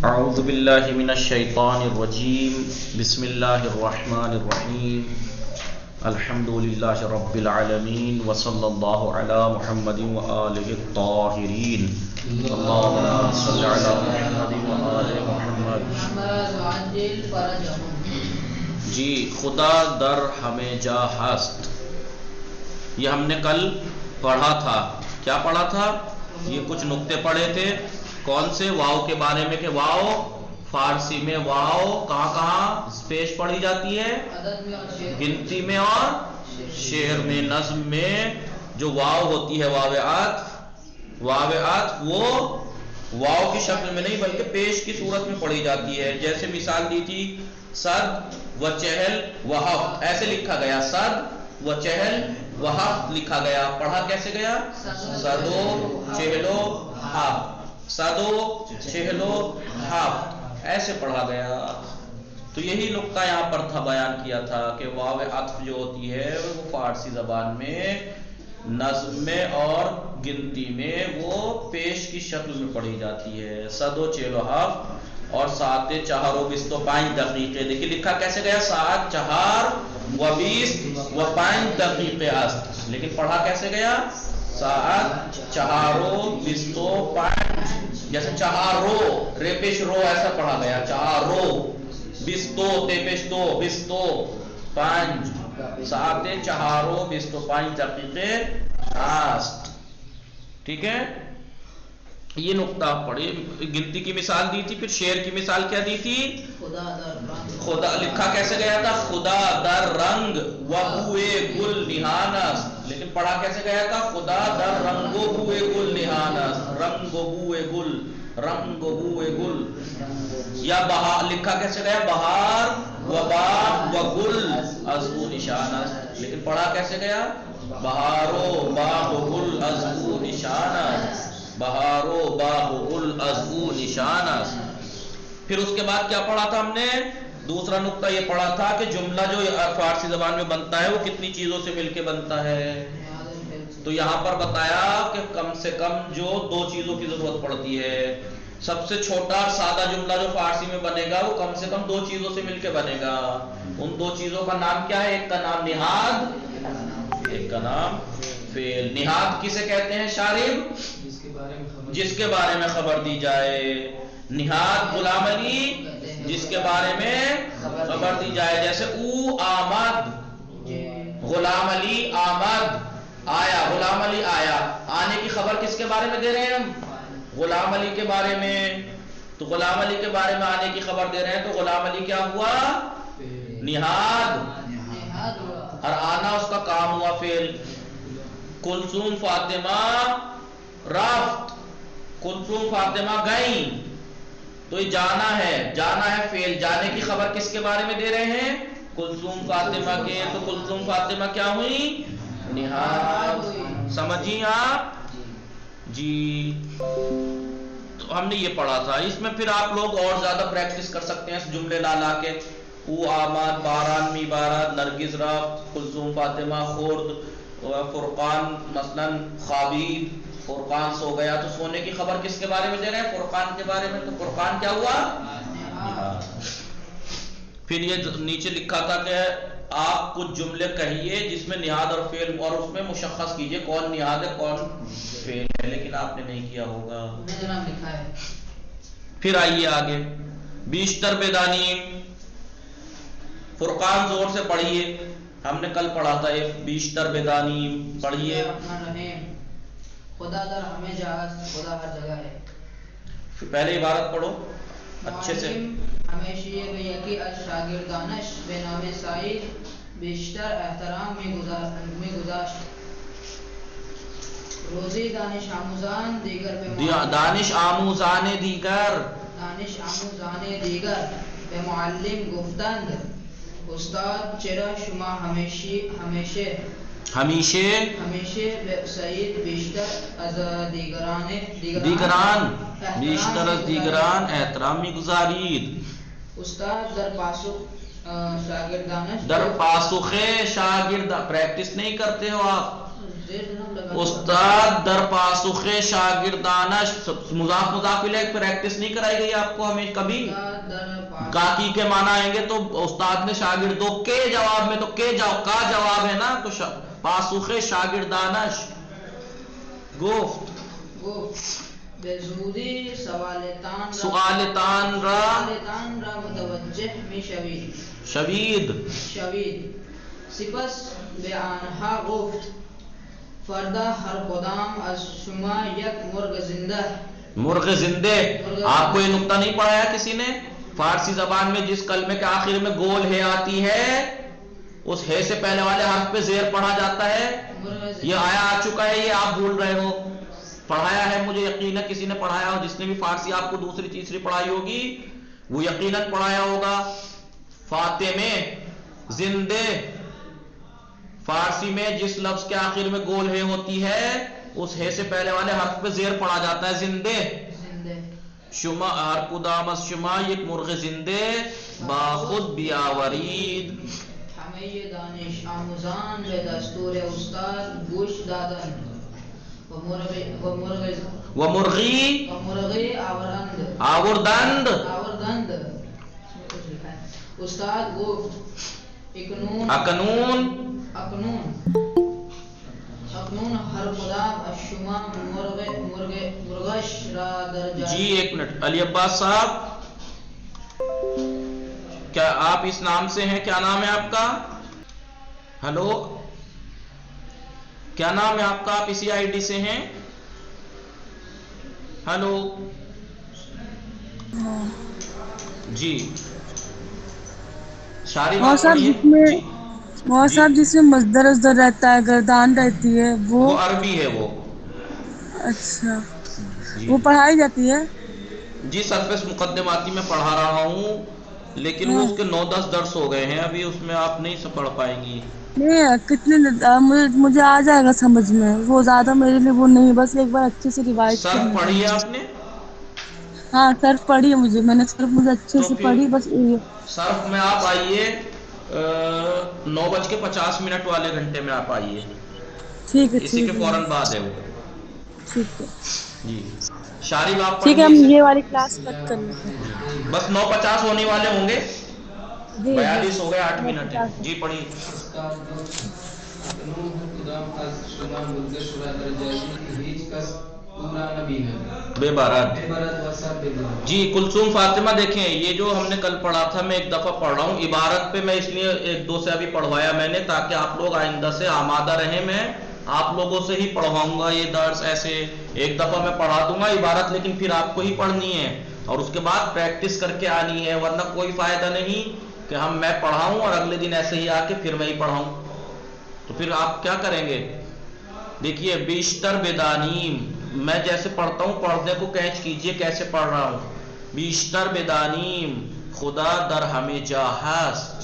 اعوذ باللہ من الشیطان الرجیم بسم اللہ الرحمن الرحیم الحمد للہ رب العالمین وصلی اللہ علی محمد وآلہ الطاہرین اللہم صلی علی محمد وآلہ محمد. جی خدا در ہمیں جا ہست، یہ ہم نے کل پڑھا تھا. کیا پڑھا تھا؟ یہ کچھ نقطے پڑھے تھے. کون سے؟ واو کے بارے میں کہ واو فارسی میں واو کہاں کہاں پیش پڑھی جاتی ہے؟ گنتی میں اور شعر میں. نظم میں جو واو ہوتی ہے واو عطف وہ واو کی شکل میں نہیں بلکہ پیش کی صورت میں پڑھی جاتی ہے. جیسے مثال دی تھی صد و چہل و ہفت، ایسے لکھا گیا. صد و چہل و ہفت لکھا گیا. پڑھا کیسے گیا؟ صدو چہلو ہفت، صدو چہلو ہفت، ایسے پڑھا گیا. تو یہی نقطہ یہاں پر تھا، بیان کیا تھا کہ واو عطف جو ہوتی ہے وہ فارسی زبان میں نظم میں اور گنتی میں وہ پیش کی شکل میں پڑھی جاتی ہے. صدو چہلو ہفت اور سات چہارو بیستو پانچ دقیقے. دیکھیے لکھا کیسے گیا؟ سات چہار و بیست و پانچ دقیقے است، لیکن پڑھا کیسے گیا؟ سات چہارو بیستو پانچ. جیسے چہارو رے پیش رو ایسا پڑھا گیا. چہارو بیستو تے پیش دو بیستو پانچ. سات چہارو بیستو پانچ دقیقے است. ٹھیک ہے، یہ نقطہ پڑھے. گنتی کی مثال دی تھی. پھر شعر کی مثال کیا دی تھی؟ خدا لکھا کیسے گیا تھا؟ خدا در رنگ و بوئے گل نہانس، لیکن پڑھا کیسے گیا تھا؟ خدا در رنگ و بوئے گل نہانس. رنگ و بوئے گل، رنگ و بوئے گل. یا بہار لکھا کیسے گیا؟ بہار و باغ و گل از او نشانس، لیکن پڑھا کیسے گیا؟ بہارو باغ و گل از او نشانس. بہارو باغ و گل از او نشانس. پھر اس کے بعد کیا پڑھا تھا ہم نے؟ دوسرا نقطہ یہ پڑھا تھا کہ جملہ جو فارسی زبان میں بنتا ہے وہ کتنی چیزوں سے مل کے بنتا ہے. تو یہاں پر بتایا کہ کم سے کم جو دو چیزوں کی ضرورت پڑتی ہے. سب سے چھوٹا سادہ جملہ جو فارسی میں بنے گا وہ کم سے کم دو چیزوں سے مل کے بنے گا. ان دو چیزوں کا نام کیا ہے؟ ایک کا نام نہاد، ایک کا نام فعل. نہاد کسے کہتے ہیں شارب؟ جس کے بارے میں خبر دی جائے. نہاد غلام علی جس کے بارے میں خبر دی جائے. جیسے او آمد، غلام علی آمد، آیا، غلام علی آیا. آنے کی خبر کس کے بارے میں دے رہے ہیں ہم؟ غلام علی کے بارے میں. تو غلام علی کے بارے میں آنے کی خبر دے رہے ہیں تو غلام علی کیا ہوا؟ نہاد. اور آنا اس کا کام ہوا فعل. کلثوم فاطمہ رفت، کلثوم فاطمہ گئیں. تو یہ جانا ہے، جانا ہے فعل. جانے کی خبر کس کے بارے میں دے رہے ہیں؟ کلثوم فاطمہ کے. تو کلثوم فاطمہ کیا ہوئی؟ نہاد. سمجھی آپ؟ جی تو ہم نے یہ پڑھا تھا. اس میں پھر آپ لوگ اور زیادہ پریکٹس کر سکتے ہیں جملے لا لا کے. او آمد، باران می بارد، نرگس رفت، کلثوم فاطمہ خورد، فرقان مثلا خوابید، فرقان سو گیا. تو سونے کی خبر کس کے بارے میں دے رہے ہیں؟ فرقان کے بارے میں. تو فرقان کیا ہوا؟ پھر یہ نیچے لکھا تھا کہ آپ کچھ جملے کہیے جس میں نہاد اور فعل، اور اس میں مشخص کیجئے کون نہاد ہے کون فعل ہے، لیکن آپ نے نہیں کیا ہوگا. پھر آئیے آگے. بیشتر بیدانی. فرقان زور سے پڑھیے، ہم نے کل پڑھا تھا. ایک بیشتر بیدانی پڑھیے. خدا در ہمیں جہاز، خدا ہر جگہ ہے. پہلے عبارت پڑھو اچھے سے. ہمیشہ یکی از شاگردانش بے نام سعید بیشتر احترام میں گذاشت. روزی دانش آموزان دیگر دانش آموزان دیگر به معلم گفتند استاد چرا شما ہمیشه به سعید بیشتر از دیگران احترام می‌گذارید. استاد در پاسخ شاگردانش در پاسخ شاگرد. پریکٹس نہیں کرتے ہو آپ. استاد در پاسخ شاگردانش، مضاف مضاف الیہ پریکٹس نہیں کرائی گئی آپ کو ہمیں کبھی؟ کاکی کے معنی آئیں گے تو استاد نے شاگردوں کے جواب میں، تو کا جواب ہے نا، تو پاسخ شاگردانش گفت بزودی سؤالتان را متوجہ می شوید سپس به آنها گفت فردا ہر کدام از شما یک مرغ زندہ. آپ کو یہ نقطہ نہیں پڑھایا کسی نے؟ فارسی زبان میں جس کلمے کے آخر میں گول ہے آتی ہے، اس ہے سے پہلے والے حرف پہ زیر پڑھا جاتا ہے. یہ آیا آ چکا ہے، یہ آپ بھول رہے ہو. پڑھایا ہے مجھے یقین ہے کسی نے پڑھایا ہو، جس نے بھی فارسی آپ کو دوسری تیسری پڑھائی ہوگی وہ یقیناً پڑھایا ہوگا. فاطمے زندے، فارسی میں جس لفظ کے آخر میں گول ہے ہوتی ہے اس ہے سے پہلے والے حرف پہ زیر پڑھا جاتا ہے، زندے. شما ہر کدام از شما یک مرغ زندے با خود بیاورید. همه دانش آموزان به دستور استاد گوش دادند و مرغی آوردند. استاد گفت اکنون ہر کدام از شما مرغش را در جای. جی ایک منٹ، علی عباس صاحب کیا آپ اس نام سے ہیں؟ کیا نام ہے آپ کا؟ ہلو، کیا نام ہے آپ کا؟ آپ اسی آئی ڈی سے ہیں؟ ہلو جی شاری بات پڑھیے. صاحب جس میں مصدر ازدر رہتا ہے، گردان رہتی ہے، وہ عربی ہے وہ. اچھا، وہ پڑھائی جاتی ہے؟ جی سرفیس مقدماتی میں پڑھا رہا ہوں، لیکن وہ اس کے 9-10 درس ہو گئے ہیں، ابھی اس میں آپ نہیں پڑھ پائیں گی. نہیں کتنے مجھے آ جائے گا سمجھ میں، وہ زیادہ میرے لیے وہ نہیں، بس ایک بار اچھے سے ریوائز صرف کرنا پڑھی ہے ہے. آپ نے؟ ہاں صرف پڑھی ہے میں نے صرف مجھے اچھے تو سے پھر پڑھی بس. صرف میں آپ آئیے 9:50 والے گھنٹے میں آپ آئیے، ٹھیک ہے اسی کے ٹھیک ہے فوراً بعد ہے وہ. ٹھیک ہے جی شارب آپ ٹھیک ہے، پڑھیے ہم اسے. یہ والی کلاس کٹ کر لیتے ہیں. بس 9:50 ہونے والے ہوں گے، جی 42 ہو گئے، 8 منٹ ہے. 9:50 جی پڑھیے. بے بارات. جی کلثوم فاطمہ دیکھیں، یہ جو ہم نے کل پڑھا تھا میں ایک دفعہ پڑھ رہا ہوں عبارت پہ، میں اس لیے 1-2 سے ابھی پڑھوایا میں نے تاکہ آپ لوگ آئندہ سے آمادہ رہیں. میں آپ لوگوں سے ہی پڑھواؤں گا یہ درس، ایسے ایک دفعہ میں پڑھا دوں گا عبارت، لیکن پھر آپ کو ہی پڑھنی ہے اور اس کے بعد پریکٹس کر کے آنی ہے، ورنہ کوئی فائدہ نہیں کہ میں پڑھاؤں اور اگلے دن ایسے ہی آ کے پھر میں ہی پڑھاؤں، تو پھر آپ کیا کریں گے. دیکھیے بیشتر بدانیم، میں جیسے پڑھتا ہوں پڑھنے کو کیچ کیجئے کیسے پڑھ رہا ہوں. بیشتر بدانیم خدا در همه جا هست،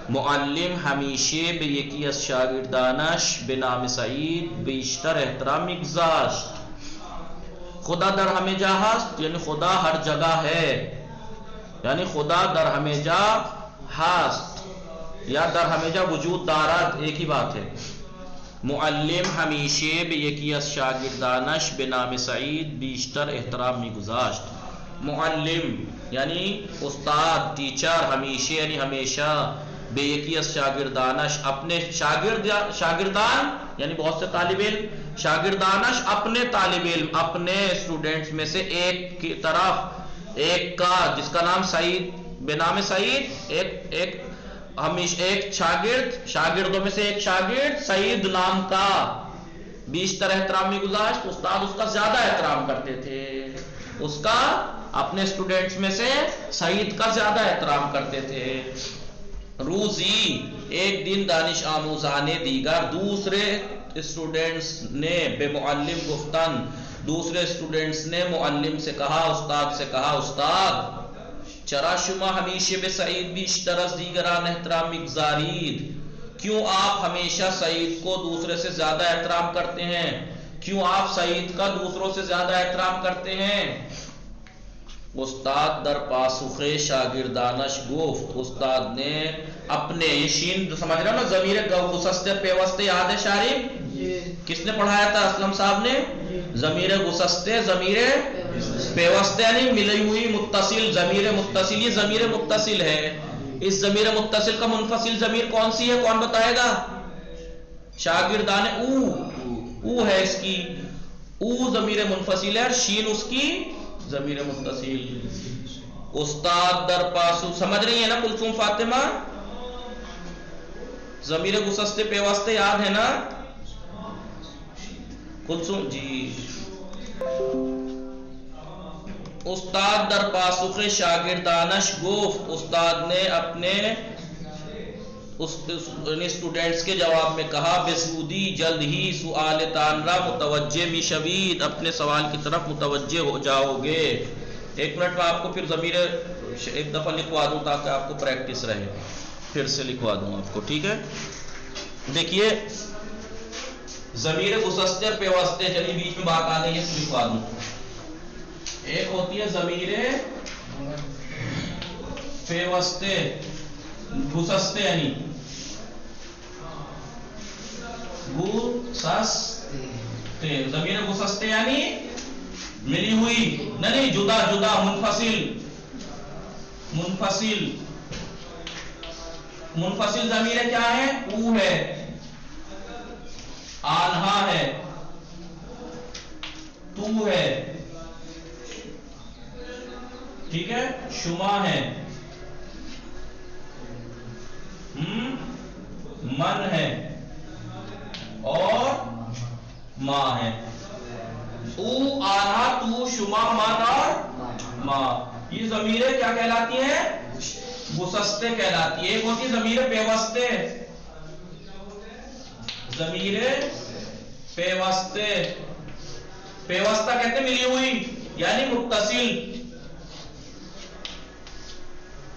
معلم همیشه به یکی از شاگردانش به نام سعید بیشتر احترام می‌گذاشت. خدا در همه جا هست یعنی خدا ہر جگہ ہے، یعنی خدا در همه جا هست یا در همه جا وجود دارد، ایک ہی بات ہے. معلم ہمیشہ به یکی از شاگردانش به نام سعید بیشتر احترام می‌گذاشت. معلم یعنی استاد، ٹیچر، ہمیشہ یعنی ہمیشہ، بے یکی از شاگردانش اپنے شاگردان یعنی بہت سے طالب علم، شاگردانش اپنے طالب علم، اپنے اسٹوڈنٹس میں سے ایک کی طرف، ایک کا جس کا نام سعید، بے نام سعید، ایک ہمیشہ ایک شاگرد، شاگردوں میں سے ایک شاگرد سعید نام کا، بیشتر احترام میں گزاشت، استاد اس کا زیادہ احترام کرتے تھے، اس کا اپنے اسٹوڈنٹس میں سے سعید کا زیادہ احترام کرتے تھے. روزی ایک دن دانش آموزان دیگر، دوسرے اسٹوڈنٹس نے بے معلم گفتن، دوسرے اسٹوڈنٹس نے معلم سے کہا، استاد سے کہا، استاد چرا شما ہمیشہ بے سعید بیشتر از دیگران احترام می‌گذارید، کیوں آپ ہمیشہ سعید کو دوسرے سے زیادہ احترام کرتے ہیں، کیوں آپ سعید کا دوسروں سے زیادہ احترام کرتے ہیں. استاد در پاسخ شاگردانش گفت، استاد نے اپنے شین سمجھ رہے ہو نا، ضمیر گسست پیوست یاد ہے شارب، کس نے پڑھایا تھا؟ اسلم صاحب نے. ضمیر گسستے ضمیر پیوستے یعنی ملی ہوئی متصل ضمیر متصل، یہ ضمیر متصل ہے. اس ضمیر متصل کا منفصل ضمیر کون سی ہے؟ کون بتائے گا؟ شاگردان او ہے اس کی. او ضمیر منفصل ہے اور شین اس کی ضمیر متصل. استاد در پاسو سمجھ رہی ہے نا کلثوم فاطمہ؟ ضمیر گسستے پیوستے یاد ہے نا کلثوم جی؟ استاد در پاسخ شاگردانش گفت، استاد نے اپنے اسٹوڈنٹس کے جواب میں کہا بسودی جلد ہی سؤال تان را متوجہ می شوید، اپنے سوال کی طرف متوجہ ہو جاؤ گے. 1 منٹ میں آپ کو پھر ضمیر ایک دفعہ لکھوا دوں تاکہ آپ کو پریکٹس رہے. پھر سے لکھوا دوں آپ کو، ٹھیک ہے؟ دیکھیے ضمیر گسستے اور پیوستے، چلیے بیچ میں بات آ گئی ہے تو لکھوا دوں. ایک ہوتی ہے ضمیر پیوستے گسستے یعنی گسستے، ضمیر گسستے یعنی ملی ہوئی، نہیں جدا جدا، منفصل. منفصل منفصل ضمیر کیا ہے؟ او ہے، آنہا ہے، تو ہے، ٹھیک ہے، شما ہے، من ہے اور ماں ہے. او آنہا تو شما من اور ماں، یہ ضمیریں کیا کہلاتی ہیں؟ گسستے کہلاتی ہے. ایک ہوتی ہے ضمیر پیوستے، ضمیر پیوستے، پیوستہ کہتے ہیں ملی ہوئی یعنی متصل.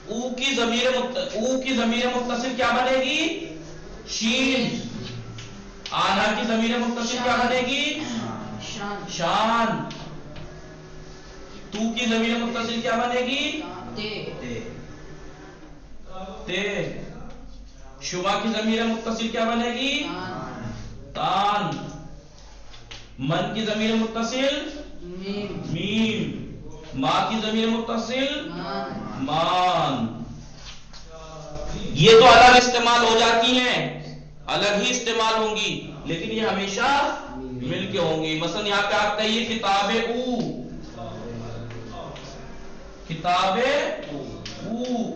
او کی ضمیر متصل کیا بنے گی؟ شین. آنہا کی ضمیر متصل کیا بنے گی؟ شان. تو کی ضمیر متصل کیا بنے گی؟ تے. شما کی ضمیر متصل کیا بنے گی؟ تان. من کی ضمیر متصل میم. ماں کی ضمیر متصل مان. یہ تو الگ استعمال ہو جاتی ہیں، الگ ہی استعمال ہوں گی، لیکن یہ ہمیشہ مل کے ہوں گی. مثلا یہاں پہ آپ کہیے کتاب او، کتاب او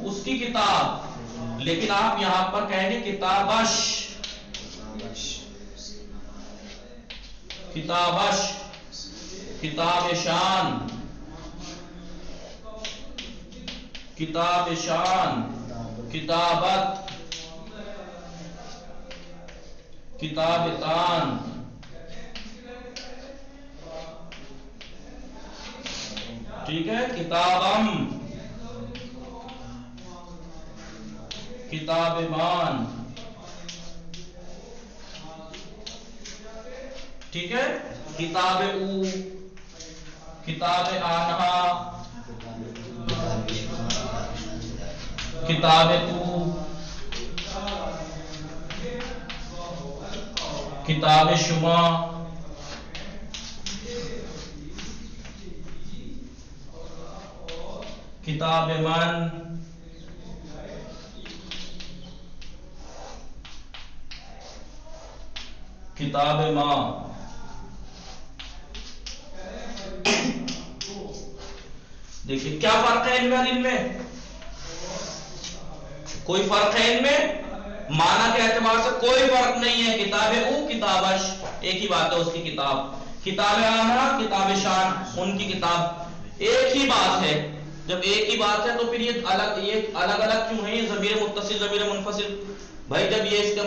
اس کی کتاب، لیکن آپ یہاں پر کہیں گے کتابش، کتابش، کتاب شان، کتاب شان، کتابت، کتاب تان. ٹھیک ہے، کتابم، کتاب مان. ٹھیک ہے، کتاب او، کتاب آنہا، کتاب تو، کتاب شما، کتاب من، کتاب ماں. دیکھیے کیا فرق ہے ان میں؟ کوئی فرق ہے ان میں؟ معنی کے اعتبار سے کوئی فرق نہیں ہے. کتاب او، کتابش، ایک ہی بات ہے اس کی کتاب. کتاب آنہا، کتاب شان ان کی کتاب، ایک ہی بات ہے. جب ایک ہی بات ہے تو پھر یہ الگ الگ کیوں ہے؟ یہ ضمیر متصل ضمیر منفصل. بھائی جب یہ اس کے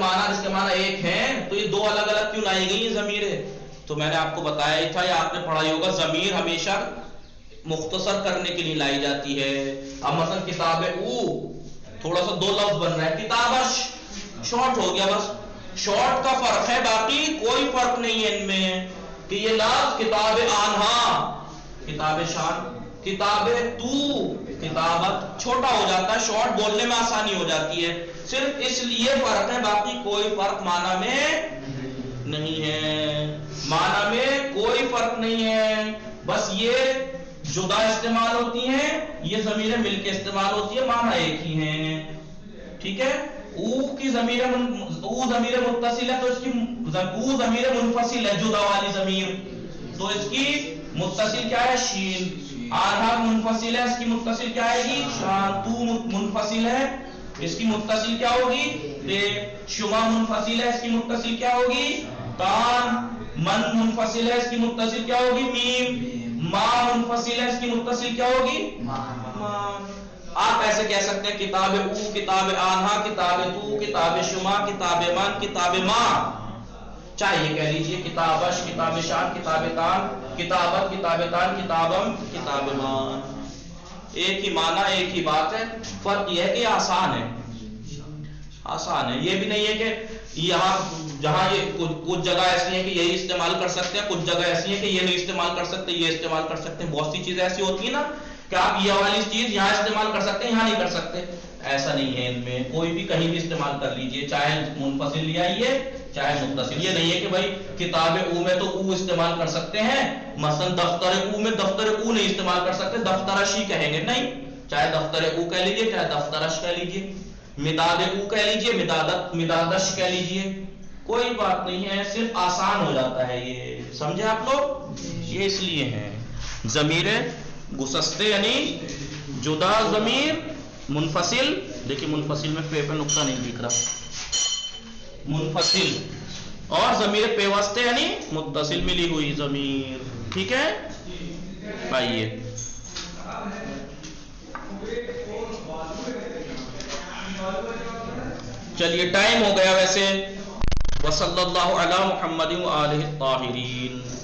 معنی ایک ہیں تو یہ دو الگ الگ کیوں لائی گئی یہ ضمیریں؟ تو میں نے آپ کو بتایا ہی تھا، یا آپ نے پڑھا ہی ہوگا، ضمیر ہمیشہ مختصر کرنے کے لیے لائی جاتی ہے. اب مثلا کتاب او تھوڑا سا دو لفظ بن رہا ہے، کتابش شارٹ ہو گیا، بس شارٹ کا فرق ہے، باقی کوئی فرق نہیں ہے ان میں. کہ یہ لفظ کتاب آنہا، کتاب شان، کتاب تو، کتابت چھوٹا ہو جاتا ہے، شارٹ بولنے میں آسانی ہو جاتی ہے، صرف اس لیے فرق ہے، باقی کوئی فرق معنی میں نہیں ہے، معنی میں کوئی فرق نہیں ہے، بس یہ جدا استعمال ہوتی ہیں، یہ ضمیریں مل کے استعمال ہوتی ہے، معنی ایک ہی ہیں، ٹھیک ہے۔ او کی ضمیر او ضمیر متصل ہے تو اس کی او ضمیر منفصل ہے، جدا والی ضمیر، تو اس کی متصل کیا ہے؟ شین۔ آنہا منفصل ہے، اس کی متصل کیا آئے گی؟ شان۔ تو منفصل ہے، اس کی متصل کیا ہوگی؟ تے۔ شما منفصل ہے، اس کی متصل کیا ہوگی؟ تان۔ من منفصل ہے، اس کی متصل کیا ہوگی؟ میم۔ ما منفصل ہے، اس کی متصل کیا ہوگی؟ مان۔ آپ ایسے کہہ سکتے ہیں کتاب او، کتاب آنہا، کتاب تو، کتاب شما، کتاب من، کتاب ما، چاہے یہ کہہ لیجئے کتابش، کتاب شان، کتاب تان، کتابت، کتاب تان، کتابم، کتاب مان، ایک ہی معنی ایک ہی بات ہے، فرق یہ ہے کہ یہ آسان ہے، آسان ہے۔ یہ بھی نہیں ہے کہ یہاں جہاں یہ کچھ جگہ ایسی ہیں کہ یہی استعمال کر سکتے ہیں، کچھ جگہ ایسی ہیں کہ یہ نہیں استعمال کر سکتے، یہ استعمال کر سکتے ہیں، بہت سی چیزیں ایسی ہوتی ہیں نا کہ آپ یہ والی چیز یہاں استعمال کر سکتے ہیں، یہاں نہیں کر سکتے، ایسا نہیں ہے، ان میں کوئی بھی کہیں بھی استعمال کر لیجئے، چاہے منفصل لے آئیے چاہے متصل۔ یہ نہیں ہے کہ بھائی کتاب او میں تو او استعمال کر سکتے ہیں، مثلا دفتر او میں دفتر او نہیں استعمال کر سکتے، دفترش ہی کہیں گے، نہیں، چاہے دفتر او کہہ لیجئے چاہے دفترش کہہ لیجئے، مداد او کہہ لیجئے مدادش کہہ لیجئے، کوئی بات نہیں ہے، صرف آسان ہو جاتا ہے، یہ سمجھے آپ لوگ؟ یہ اس لیے ہیں ضمیر گسستے یعنی جدا ضمیر منفصل، دیکھیں منفصل میں پہ نقطہ نہیں دکھ رہا، منفصل، اور ضمیر پیوستے یعنی متصل ملی ہوئی ضمیر، ٹھیک ہے؟ آئیے چلیے ٹائم ہو گیا ویسے، وصلی اللہ علی محمد وآلہ الطاہرین۔